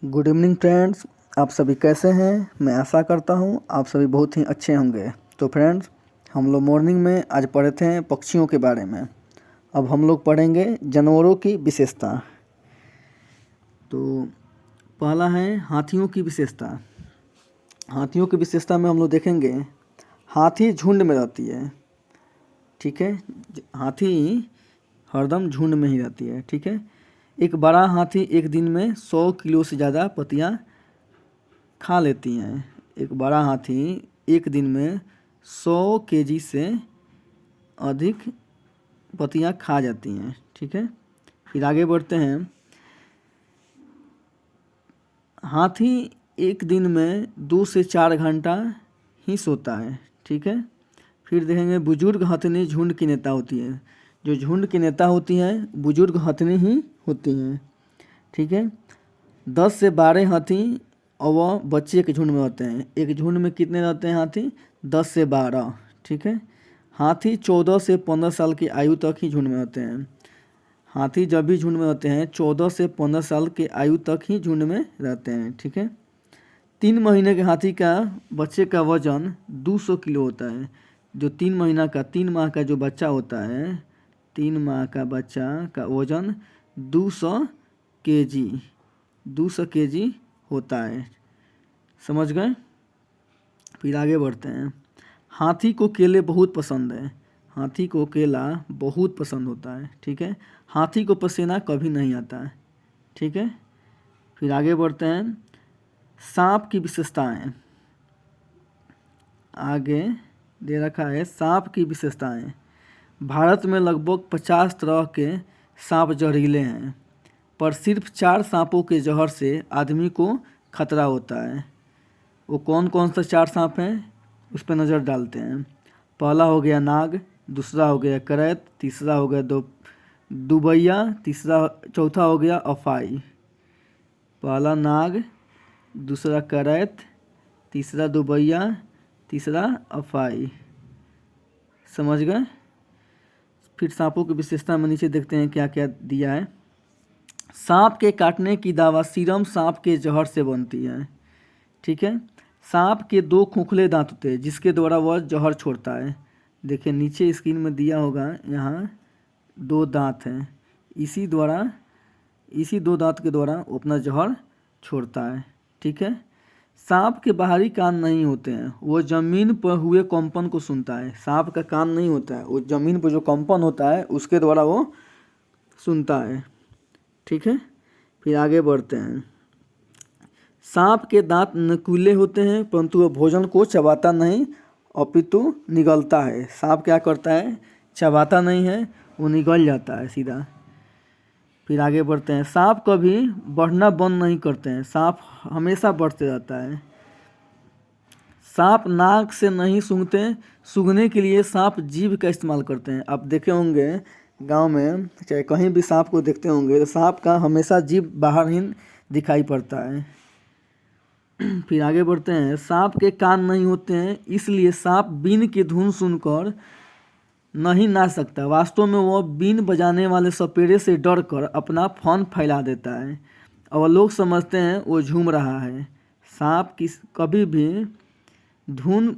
Good evening friends, आप सभी कैसे हैं। मैं आशा करता हूं आप सभी बहुत ही अच्छे होंगे। तो फ्रेंड्स, हम लोग मॉर्निंग में आज पढ़े थे पक्षियों के बारे में। अब हम लोग पढ़ेंगे जानवरों की विशेषता। तो पहला है हाथियों की विशेषता। हाथियों की विशेषता में हम लोग देखेंगे हाथी झुंड में रहती है। ठीक है, हाथी हरदम झुंड में ही रहती है। ठीक है, एक बड़ा हाथी एक दिन में 100 किलो से ज़्यादा पत्तियाँ खा लेती हैं। एक बड़ा हाथी एक दिन में 100 केजी से अधिक पत्तियाँ खा जाती हैं। ठीक है, फिर आगे बढ़ते हैं। हाथी एक दिन में 2 से 4 घंटा ही सोता है। ठीक है, फिर देखेंगे बुजुर्ग हथनी झुंड की नेता होती है। जो झुंड की नेता होती हैं बुजुर्ग हथनी ही होती हैं। ठीक है, 10 से 12 हाथी और वह बच्चे के झुंड में होते हैं। एक झुंड में कितने रहते हैं हाथी? 10 से 12। ठीक है, हाथी 14 से 15 साल की आयु तक ही झुंड में होते हैं। हाथी जब भी झुंड में होते हैं 14 से 15 साल के आयु तक ही झुंड में रहते हैं। ठीक है, 3 महीने के हाथी का बच्चे का वजन 200 किलो होता है। जो 3 माह का जो बच्चा होता है, 3 माह का बच्चा का वजन 200 केजी होता है। समझ गए? फिर आगे बढ़ते हैं। हाथी को केले बहुत पसंद है। हाथी को केला बहुत पसंद होता है। ठीक है, हाथी को पसीना कभी नहीं आता है। ठीक है, फिर आगे बढ़ते हैं। सांप की विशेषताएं आगे दे रखा है। सांप की विशेषताएं। भारत में लगभग 50 तरह के सांप जहरीले हैं, पर सिर्फ 4 सांपों के जहर से आदमी को खतरा होता है। वो कौन कौन सा 4 सांप हैं उस पर नज़र डालते हैं। पहला हो गया नाग, दूसरा हो गया करैत, तीसरा हो गया दुबैया, चौथा हो गया अफाई। पहला नाग, दूसरा करैत, तीसरा दुबैया, तीसरा अफाई। समझ गए? फिर सांपों की विशेषता में नीचे देखते हैं क्या क्या दिया है। सांप के काटने की दवा सीरम सांप के जहर से बनती है। ठीक है, सांप के 2 खोखले दांत होते हैं जिसके द्वारा वह जहर छोड़ता है। देखिए नीचे स्क्रीन में दिया होगा, यहाँ 2 दांत हैं। इसी 2 दांत के द्वारा वो अपना जहर छोड़ता है। ठीक है, सांप के बाहरी कान नहीं होते हैं, वो जमीन पर हुए कंपन को सुनता है। सांप का कान नहीं होता है, वो जमीन पर जो कंपन होता है उसके द्वारा वो सुनता है। ठीक है, फिर आगे बढ़ते हैं। सांप के दांत नुकीले होते हैं परंतु वह भोजन को चबाता नहीं अपितु निगलता है। सांप क्या करता है? चबाता नहीं है, वो निगल जाता है सीधा। फिर आगे बढ़ते हैं। सांप कभी बढ़ना बंद नहीं करते हैं, सांप हमेशा बढ़ते रहता है। सांप नाक से नहीं सूंघते, सूंघने के लिए सांप जीभ का इस्तेमाल करते हैं। आप देखे होंगे गांव में चाहे कहीं भी सांप को देखते होंगे तो सांप का हमेशा जीभ बाहर ही दिखाई पड़ता है। फिर आगे बढ़ते हैं। सांप के कान नहीं होते हैं इसलिए सांप बीन की धुन सुनकर नहीं नाच सकता। वास्तव में वह बीन बजाने वाले सपेरे से डरकर अपना फन फैला देता है और लोग समझते हैं वो झूम रहा है। सांप कभी भी धुन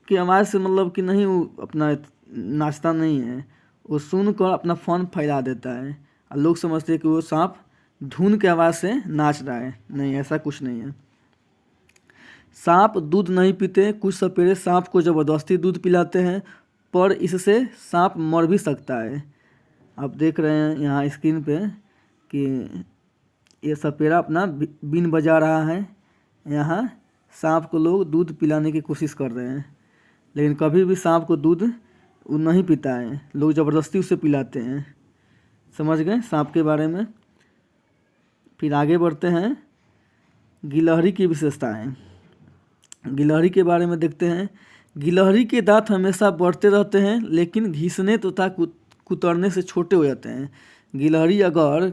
की आवाज़ से मतलब कि नहीं वो अपना नाचता नहीं है, वो सुनकर अपना फन फैला देता है और लोग समझते हैं कि वो सांप धुन की आवाज़ से नाच रहा है। नहीं, ऐसा कुछ नहीं है। सांप दूध नहीं पीते। कुछ सपेरे सांप को ज़बरदस्ती दूध पिलाते हैं पर इससे सांप मर भी सकता है। आप देख रहे हैं यहाँ स्क्रीन पे कि ये सपेरा अपना बीन बजा रहा है। यहाँ सांप को लोग दूध पिलाने की कोशिश कर रहे हैं, लेकिन कभी भी सांप को दूध वो नहीं पीता है, लोग ज़बरदस्ती उसे पिलाते हैं। समझ गए सांप के बारे में? फिर आगे बढ़ते हैं। गिलहरी की विशेषताएं। गिलहरी के बारे में देखते हैं। गिलहरी के दांत हमेशा बढ़ते रहते हैं लेकिन घिसने तथा कुतरने से छोटे हो जाते हैं। गिलहरी अगर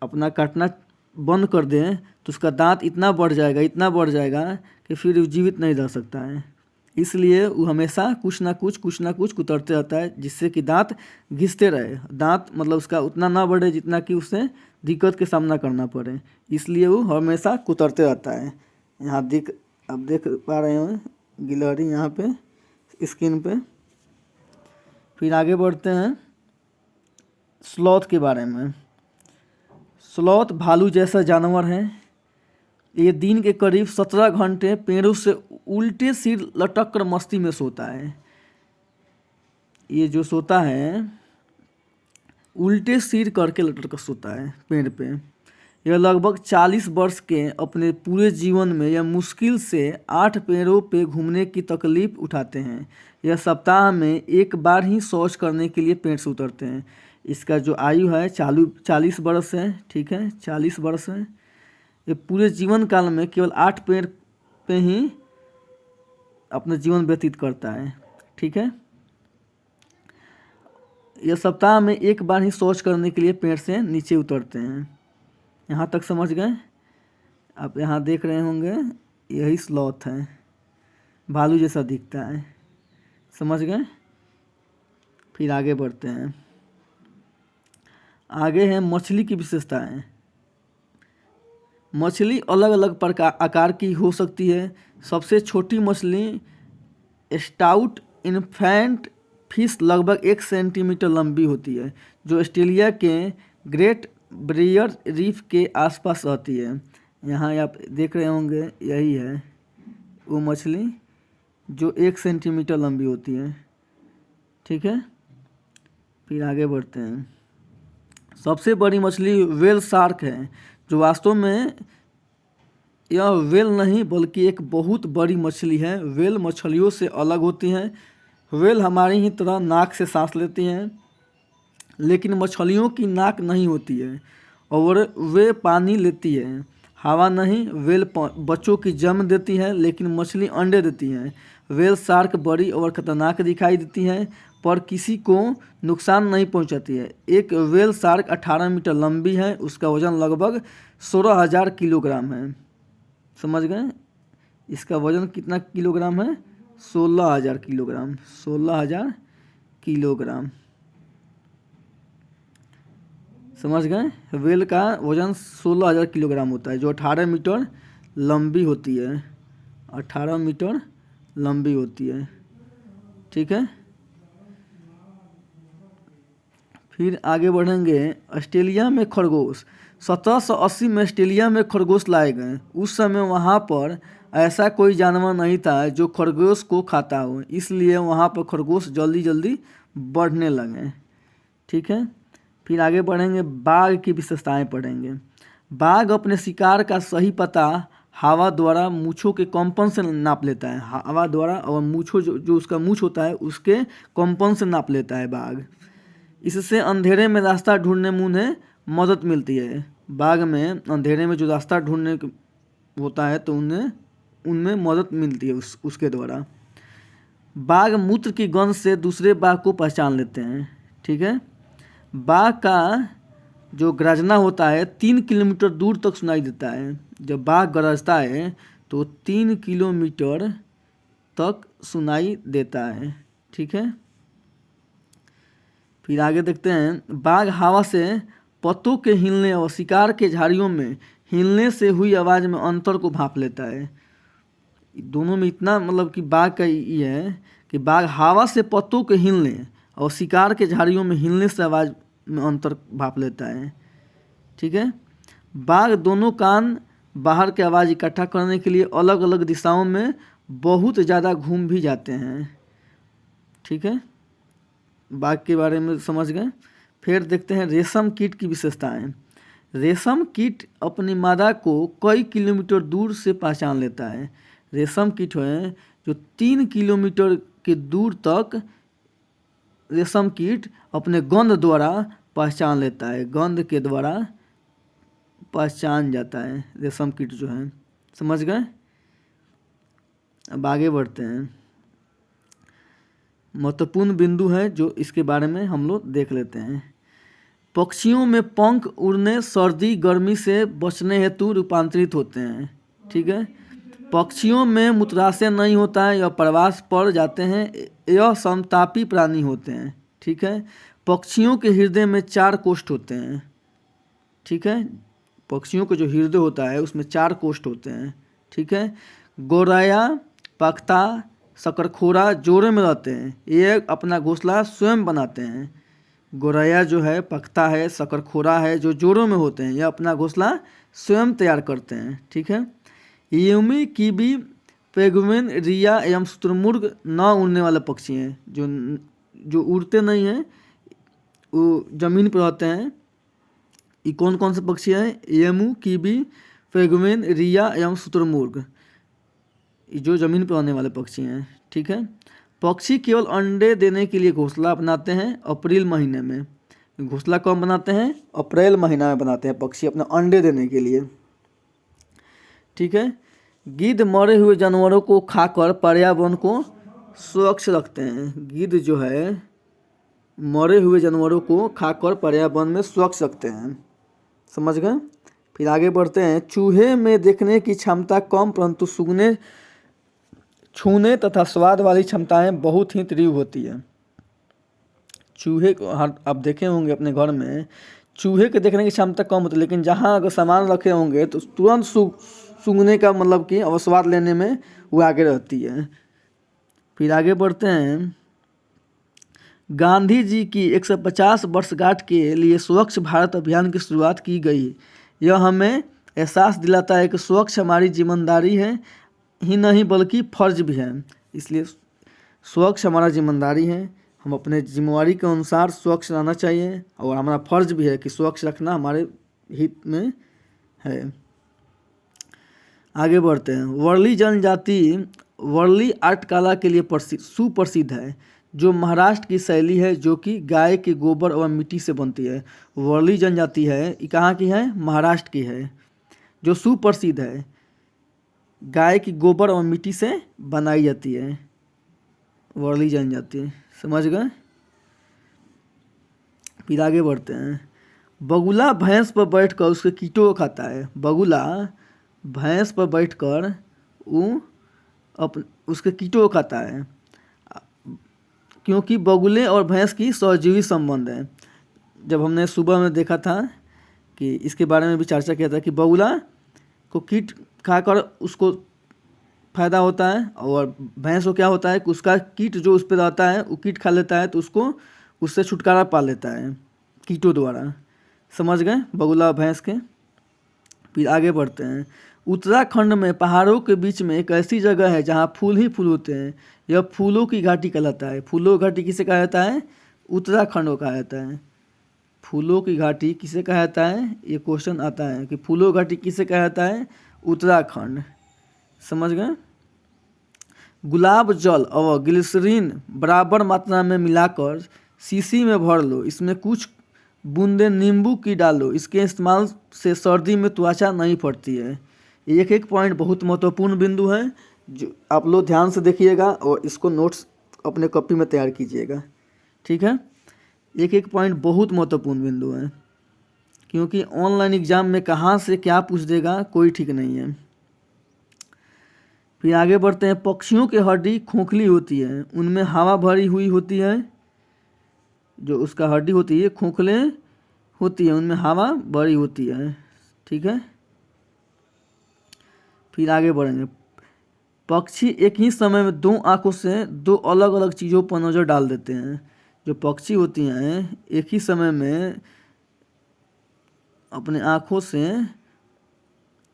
अपना काटना बंद कर दें तो उसका दांत इतना बढ़ जाएगा कि फिर जीवित नहीं रह सकता है। इसलिए वो हमेशा कुछ ना कुछ कुतरते रहता है, जिससे कि दांत घिसते रहे। दांत मतलब उसका उतना ना बढ़े जितना कि उसे दिक्कत के सामना करना पड़े, इसलिए वो हमेशा कुतरते रहता है। यहाँ अब देख पा रहे हो गिलहरी यहाँ पे स्क्रीन पे। फिर आगे बढ़ते हैं स्लॉथ के बारे में। स्लॉथ भालू जैसा जानवर है। ये दिन के करीब 17 घंटे पेड़ों से उल्टे सिर लटक कर मस्ती में सोता है। ये जो सोता है उल्टे सिर करके लटक कर सोता है पेड़ पे। यह लगभग 40 वर्ष के अपने पूरे जीवन में यह मुश्किल से 8 पेड़ों पे घूमने की तकलीफ उठाते हैं। यह सप्ताह में एक बार ही शौच करने के लिए पेड़ से उतरते हैं। इसका जो आयु है 40 वर्ष है, ठीक है, 40 वर्ष है। ये पूरे जीवन काल में केवल 8 पेड़ पे ही अपना जीवन व्यतीत करता है, ठीक है। यह सप्ताह में एक बार ही शौच करने के लिए पेड़ से नीचे उतरते हैं। यहाँ तक समझ गए? आप यहाँ देख रहे होंगे यही स्लॉथ है, भालू जैसा दिखता है। समझ गए? फिर आगे बढ़ते हैं। आगे है मछली की विशेषताएं। मछली अलग अलग प्रकार आकार की हो सकती है। सबसे छोटी मछली स्टाउट इन्फेंट फिश लगभग 1 सेंटीमीटर लंबी होती है, जो ऑस्ट्रेलिया के ग्रेट बैरियर रीफ के आसपास रहती है। यहाँ आप देख रहे होंगे यही है वो मछली जो 1 सेंटीमीटर लंबी होती है, ठीक है। फिर आगे बढ़ते हैं। सबसे बड़ी मछली व्हेल शार्क है, जो वास्तव में यह व्हेल नहीं बल्कि एक बहुत बड़ी मछली है। व्हेल मछलियों से अलग होती हैं। व्हेल हमारी ही तरह नाक से सांस लेती हैं, लेकिन मछलियों की नाक नहीं होती है और वे पानी लेती है, हवा नहीं। व्हेल बच्चों की जन्म देती है, लेकिन मछली अंडे देती है। व्हेल शार्क बड़ी और खतरनाक दिखाई देती है, पर किसी को नुकसान नहीं पहुंचाती है। एक व्हेल शार्क 18 मीटर लंबी है। उसका वजन लगभग 16,000 किलोग्राम है। समझ गए? इसका वजन कितना किलोग्राम है? 16,000 किलोग्राम। 16,000 किलोग्राम। समझ गए? व्हेल का वजन 16,000 किलोग्राम होता है, जो 18 मीटर लंबी होती है। 18 मीटर लंबी होती है, ठीक है। फिर आगे बढ़ेंगे। ऑस्ट्रेलिया में खरगोश। 1780 में ऑस्ट्रेलिया में खरगोश लाए गए। उस समय वहाँ पर ऐसा कोई जानवर नहीं था जो खरगोश को खाता हो, इसलिए वहाँ पर खरगोश जल्दी जल्दी बढ़ने लगे, ठीक है। फिर आगे बढ़ेंगे, बाघ की विशेषताएं पढ़ेंगे। बाघ अपने शिकार का सही पता हवा द्वारा मूँछों के कंपन से नाप लेता है। हवा द्वारा और मूँछों जो उसका मूँछ होता है उसके कंपन से नाप लेता है बाघ। इससे अंधेरे में रास्ता ढूंढने में उन्हें मदद मिलती है। बाघ में अंधेरे में जो रास्ता ढूंढने होता है तो उनमें मदद मिलती है उसके द्वारा। बाघ मूत्र की गंध से दूसरे बाघ को पहचान लेते हैं, ठीक है। बाघ का जो गर्जना होता है 3 किलोमीटर दूर तक सुनाई देता है। जब बाघ गरजता है तो 3 किलोमीटर तक सुनाई देता है, ठीक है। फिर आगे देखते हैं। बाघ हवा से पत्तों के हिलने और शिकार के झाड़ियों में हिलने से हुई आवाज़ में अंतर को भांप लेता है। दोनों में इतना मतलब कि बाघ का ये है कि बाघ हवा से पत्तों के हिलने और शिकार के झाड़ियों में हिलने से आवाज़ में अंतर भांप लेता है, ठीक है। बाघ दोनों कान बाहर की आवाज़ इकट्ठा करने के लिए अलग अलग दिशाओं में बहुत ज़्यादा घूम भी जाते हैं, ठीक है। बाघ के बारे में समझ गए। फिर देखते हैं रेशम कीट की विशेषताएं। रेशम कीट अपनी मादा को कई किलोमीटर दूर से पहचान लेता है। रेशम कीट है जो 3 किलोमीटर के दूर तक रेशम कीट अपने गंध द्वारा पहचान लेता है। गंध के द्वारा पहचान जाता है रेशम कीट जो है। समझ गए? अब आगे बढ़ते हैं। महत्वपूर्ण बिंदु है जो इसके बारे में हम लोग देख लेते हैं। पक्षियों में पंख उड़ने सर्दी गर्मी से बचने हेतु रूपांतरित होते हैं, ठीक है। पक्षियों में मूत्राशय नहीं होता है, यह प्रवास पर जाते हैं, यह समतापी प्राणी होते हैं। ठीक है। पक्षियों के हृदय में 4 कोष्ठ होते हैं। ठीक है। पक्षियों का जो हृदय होता है उसमें 4 कोष्ठ होते हैं। ठीक है। गौरैया, पख्ता, शकरखोरा जोड़े में रहते हैं, ये अपना घोंसला स्वयं बनाते हैं। गौरैया जो है, पख्ता है, शकरखोरा है, जो जोड़ों में होते हैं, ये अपना घोंसला स्वयं तैयार करते हैं। ठीक है। एमी, कीवी, पेंगुइन, रिया एवं शुतुरमुर्ग न उड़ने वाले पक्षी हैं, जो उड़ते नहीं हैं, वो जमीन पर रहते हैं। ये कौन कौन से पक्षी हैं? एमू, कीवी, पेंगुइन, रिया एवं शुतुरमुर्ग, जो ज़मीन पर रहने वाले पक्षी हैं। ठीक है। पक्षी केवल अंडे देने के लिए घोंसला बनाते हैं अप्रैल महीने में। घोंसला कब बनाते हैं? अप्रैल महीना में बनाते हैं पक्षी अपने अंडे देने के लिए। ठीक है। गिद्ध मरे हुए जानवरों को खाकर पर्यावरण को स्वच्छ रखते हैं। गिद्ध जो है मरे हुए जानवरों को खाकर पर्यावरण में स्वच्छ रखते हैं। समझ गए? फिर आगे बढ़ते हैं। चूहे में देखने की क्षमता कम परंतु सूंघने, छूने तथा स्वाद वाली क्षमताएं बहुत ही तीव्र होती है। चूहे को आप देखे होंगे अपने घर में, चूहे के देखने की क्षमता कम होती है, लेकिन जहाँ अगर सामान रखे होंगे तो तुरंत सूंघने का मतलब कि और स्वाद लेने में वो आगे रहती है। फिर आगे बढ़ते हैं। गांधी जी की 150 वर्षगांठ के लिए स्वच्छ भारत अभियान की शुरुआत की गई। यह हमें एहसास दिलाता है कि स्वच्छ हमारी जिम्मेदारी है ही नहीं बल्कि फ़र्ज भी है। इसलिए स्वच्छ हमारा जिम्मेदारी है, हम अपने जिम्मेवारी के अनुसार स्वच्छ रहना चाहिए और हमारा फ़र्ज भी है कि स्वच्छ रखना हमारे हित में है। आगे बढ़ते हैं। वर्ली जनजाति वर्ली आर्ट कला के लिए सुप्रसिद्ध है, जो महाराष्ट्र की शैली है, जो कि गाय के गोबर और मिट्टी से बनती है। वर्ली जनजाति है, ये कहाँ की है? महाराष्ट्र की है, जो सुप्रसिद्ध है, गाय की गोबर और मिट्टी से बनाई जाती है वर्ली जनजाति। समझ गए? फिर आगे बढ़ते हैं। बगुला भैंस पर बैठकर उसके कीटों को खाता है। बगुला भैंस पर बैठकर उसके कीटों को खाता है, क्योंकि बगुले और भैंस की सहजीवी संबंध है। जब हमने सुबह में देखा था कि इसके बारे में भी चर्चा किया था कि बगुला को कीट खाकर उसको फ़ायदा होता है और भैंस को क्या होता है कि उसका कीट जो उस पर रहता है वो कीट खा लेता है, तो उसको उससे छुटकारा पा लेता है कीटों द्वारा। समझ गए? बगुला भैंस के। फिर आगे बढ़ते हैं। उत्तराखंड में पहाड़ों के बीच में एक ऐसी जगह है जहाँ फूल ही फूल होते हैं, यह फूलों की घाटी कहलाता है। फूलों की घाटी किसे कहा जाता है? उत्तराखंड को कहा जाता है। फूलों की घाटी किसे कहा जाता है? ये क्वेश्चन आता है कि फूलों की घाटी किसे कहा जाता है? उत्तराखंड। समझ गए? गुलाब जल और ग्लिसरीन बराबर मात्रा में मिलाकर शीशी में भर लो, इसमें कुछ बूंदे नींबू की डालो, इसके इस्तेमाल से सर्दी में त्वचा नहीं फटती है। एक एक पॉइंट बहुत महत्वपूर्ण बिंदु है, जो आप लोग ध्यान से देखिएगा और इसको नोट्स अपने कॉपी में तैयार कीजिएगा। ठीक है? एक एक पॉइंट बहुत महत्वपूर्ण बिंदु है, क्योंकि ऑनलाइन एग्जाम में कहाँ से क्या पूछ देगा कोई ठीक नहीं है। फिर आगे बढ़ते हैं। पक्षियों की हड्डी खोखली होती है, उनमें हवा भरी हुई होती है। जो उसका हड्डी होती है खोखले होती है, उनमें हवा भरी होती है। ठीक है? फिर आगे बढ़ेंगे। पक्षी एक ही समय में 2 आँखों से 2 अलग अलग चीज़ों पर नज़र डाल देते हैं। जो पक्षी होती हैं एक ही समय में अपने आँखों से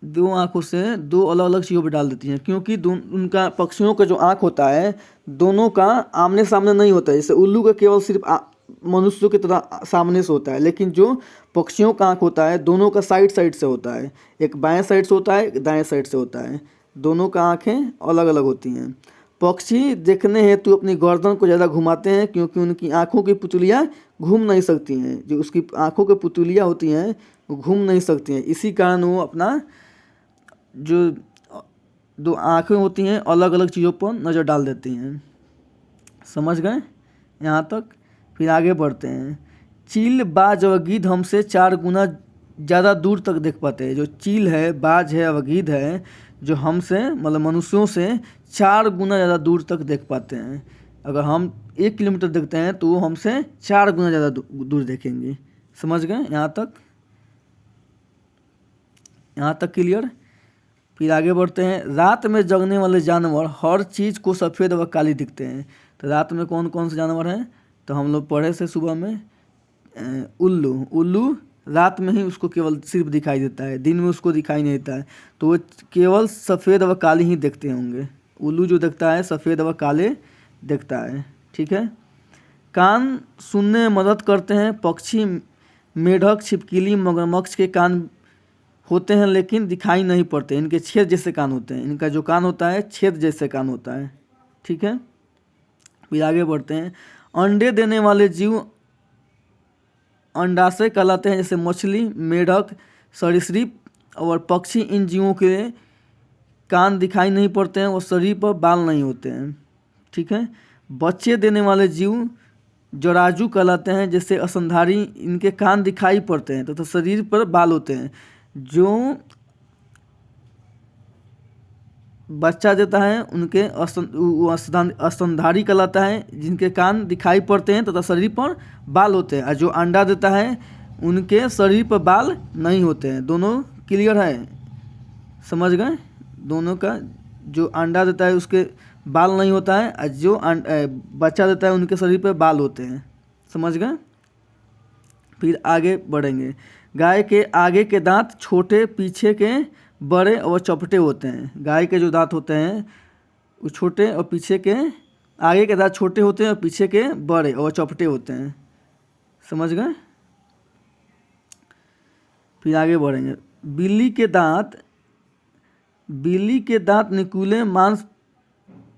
2 अलग अलग चीज़ों पर डाल देती हैं, क्योंकि उनका पक्षियों का जो आँख होता है दोनों का आमने सामने नहीं होता है। जैसे उल्लू का केवल सिर्फ मनुष्यों की तरह सामने से होता है, लेकिन जो पक्षियों का आँख होता है दोनों का साइड साइड से होता है। एक बाएं साइड से होता है, एक दाएं साइड से होता है। दोनों का आँखें अलग अलग होती हैं। पक्षी देखने हेतु अपनी गर्दन को ज़्यादा घुमाते हैं, क्योंकि उनकी आँखों की पुतलियाँ घूम नहीं सकती हैं। जो उसकी आँखों की पुतलियाँ होती हैं वो घूम नहीं सकती हैं, इसी कारण वो अपना जो 2 आँखें होती हैं अलग अलग चीज़ों पर नज़र डाल देती हैं। समझ गए यहाँ तक? फिर आगे बढ़ते हैं। चील, बाज और गिद्ध हमसे 4 गुना ज़्यादा दूर तक देख पाते हैं। जो चील है, बाज है, गिद्ध है, जो हमसे मतलब मनुष्यों से 4 गुना ज़्यादा दूर तक देख पाते हैं। अगर हम 1 किलोमीटर देखते हैं तो वो हमसे 4 गुना ज़्यादा दूर देखेंगे। समझ गए यहाँ तक? यहाँ तक क्लियर? फिर आगे बढ़ते हैं। रात में जगने वाले जानवर हर चीज़ को सफ़ेद व काली दिखते हैं। तो रात में कौन कौन से जानवर हैं? तो हम लोग पढ़े से सुबह में उल्लू। उल्लू रात में ही उसको केवल सिर्फ दिखाई देता है, दिन में उसको दिखाई नहीं देता है, तो वो केवल सफ़ेद व काले ही देखते होंगे। उल्लू जो देखता है सफ़ेद व काले देखता है। ठीक है। कान सुनने में मदद करते हैं। पक्षी, मेढक, छिपकली, मगरमच्छ के कान होते हैं लेकिन दिखाई नहीं पड़ते। इनके छेद जैसे कान होते हैं। इनका जो कान होता है छेद जैसे कान होता है। ठीक है। फिर आगे बढ़ते हैं। अंडे देने वाले जीव अंडाशय कहलाते हैं, जैसे मछली, मेढक, सरीसृप और पक्षी। इन जीवों के कान दिखाई नहीं पड़ते हैं और शरीर पर बाल नहीं होते हैं। ठीक है। बच्चे देने वाले जीव जराजू कहलाते हैं, जैसे असंधारी। इनके कान दिखाई पड़ते हैं तथा शरीर पर बाल होते हैं। जो बच्चा देता है उनके स्तनधारी कहलाता है, जिनके कान दिखाई पड़ते हैं तथा शरीर पर बाल होते हैं। और जो अंडा देता है उनके शरीर पर बाल नहीं होते हैं। दोनों क्लियर है? समझ गए? दोनों का जो अंडा देता है उसके बाल नहीं होता है और जो बच्चा देता है उनके शरीर पर बाल होते हैं। समझ गए? फिर आगे बढ़ेंगे। गाय के आगे के दांत छोटे, पीछे के बड़े और चपटे होते हैं। गाय के जो दांत होते हैं वो छोटे और पीछे के, आगे के दांत छोटे होते हैं और पीछे के बड़े और चपटे होते हैं। समझ गए? फिर आगे बढ़ेंगे। बिल्ली के दांत नुकीले मांस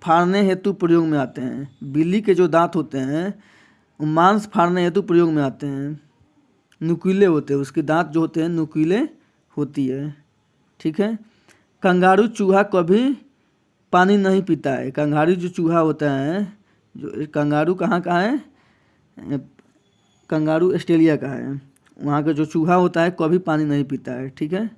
फाड़ने हेतु प्रयोग में आते हैं। बिल्ली के जो दांत होते हैं वो मांस फाड़ने हेतु प्रयोग में आते हैं। नुकीले होते हैं, उसके दांत जो होते हैं नुकीले होती है। ठीक है। कंगारू चूहा कभी पानी नहीं पीता है। कंगारू जो चूहा होता है, जो कंगारू कहाँ का है? कंगारू ऑस्ट्रेलिया का है। वहाँ का जो चूहा होता है कभी पानी नहीं पीता है। ठीक है।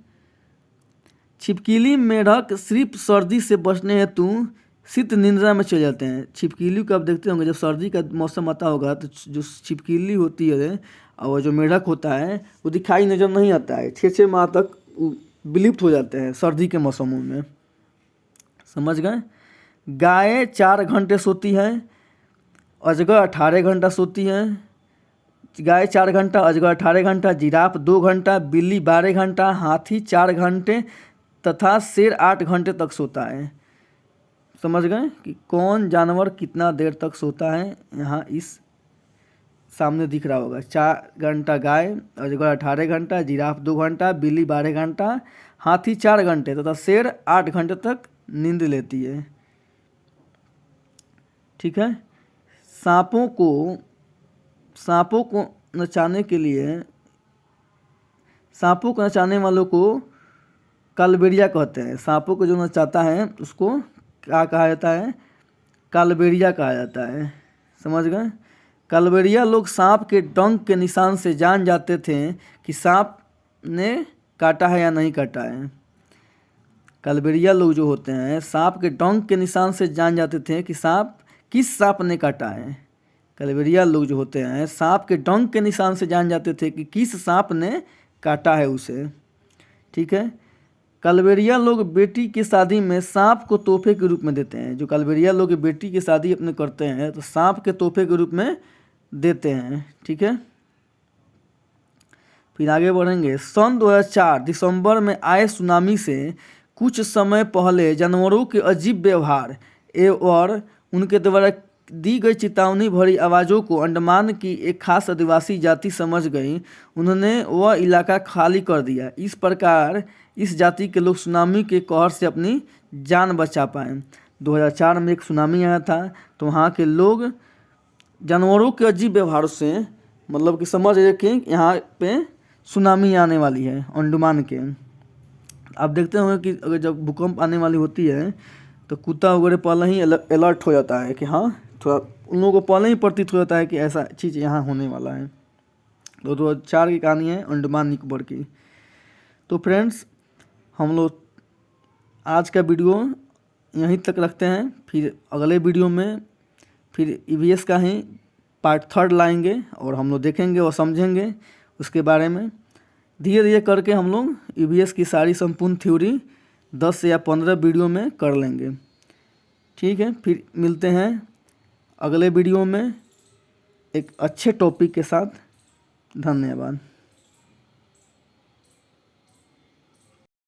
छिपकली, मेढक सिर्फ सर्दी से बचने हेतु शीत निद्रा में चले जाते हैं। छिपकली को आप देखते होंगे, जब सर्दी का मौसम आता होगा तो जो छिपकली होती है और जो मेढक होता है वो दिखाई नजर नहीं आता है। 6 माह तक विलुप्त हो जाते हैं सर्दी के मौसमों में। समझ गए? गाय 4 घंटे सोती है, अजगर 18 घंटा सोती है। गाय 4 घंटा, अजगर 18 घंटा, जिराफ 2 घंटा, बिल्ली 12 घंटा, हाथी 4 घंटे तथा शेर 8 घंटे तक सोता है। समझ गए कि कौन जानवर कितना देर तक सोता है? यहाँ इस सामने दिख रहा होगा। 4 घंटा गाय, अजगर 18 घंटा, जिराफ 2 घंटा, बिल्ली 12 घंटा, हाथी 4 घंटे तथा शेर 8 घंटे तक नींद लेती है। ठीक है। सांपों को नचाने के लिए, सांपों को नचाने वालों को कालबेलिया कहते हैं। सांपों को जो नचाता है उसको क्या कहा जाता है? कालबेलिया कहा जाता है। समझ गए? कालबेलिया लोग सांप के डंक के निशान से जान जाते थे कि सांप ने काटा है या नहीं काटा है। कालबेलिया लोग जो होते हैं सांप के डंक के निशान से जान जाते थे कि किस सांप ने काटा है। कालबेलिया लोग जो होते हैं सांप के डंक के निशान से जान जाते थे कि किस सांप ने काटा है उसे। ठीक है। कालबेलिया लोग बेटी की शादी में सांप को तोहफे के रूप में देते हैं। जो कालबेलिया लोग बेटी की शादी अपने करते हैं तो सांप के तोहफे के रूप में देते हैं। ठीक है। फिर आगे बढ़ेंगे। सन 2004 दिसंबर में आए सुनामी से कुछ समय पहले जानवरों के अजीब व्यवहार और उनके द्वारा दी गई चेतावनी भरी आवाज़ों को अंडमान की एक खास आदिवासी जाति समझ गई। उन्होंने वह इलाका खाली कर दिया। इस प्रकार इस जाति के लोग सुनामी के कहर से अपनी जान बचा पाए। 2004 में एक सुनामी आया था तो वहाँ के लोग जानवरों के अजीब व्यवहार से मतलब कि समझ गए कि यहाँ पे सुनामी आने वाली है अंडमान के। आप देखते होंगे कि अगर जब भूकंप आने वाली होती है तो कुत्ता वगैरह पहले ही अलर्ट हो जाता है कि हाँ, थोड़ा उन लोगों को पहले ही प्रतीत हो जाता है कि ऐसा चीज़ यहाँ होने वाला है। तो 2004 की कहानी है अंडमान निकोबार की। तो फ्रेंड्स, हम लोग आज का वीडियो यहीं तक रखते हैं। फिर अगले वीडियो में फिर ईवीएस का ही पार्ट 3 लाएंगे और हम लोग देखेंगे और समझेंगे उसके बारे में। धीरे धीरे करके हम लोग ईवीएस की सारी संपूर्ण थ्योरी 10 या 15 वीडियो में कर लेंगे। ठीक है, फिर मिलते हैं अगले वीडियो में एक अच्छे टॉपिक के साथ। धन्यवाद।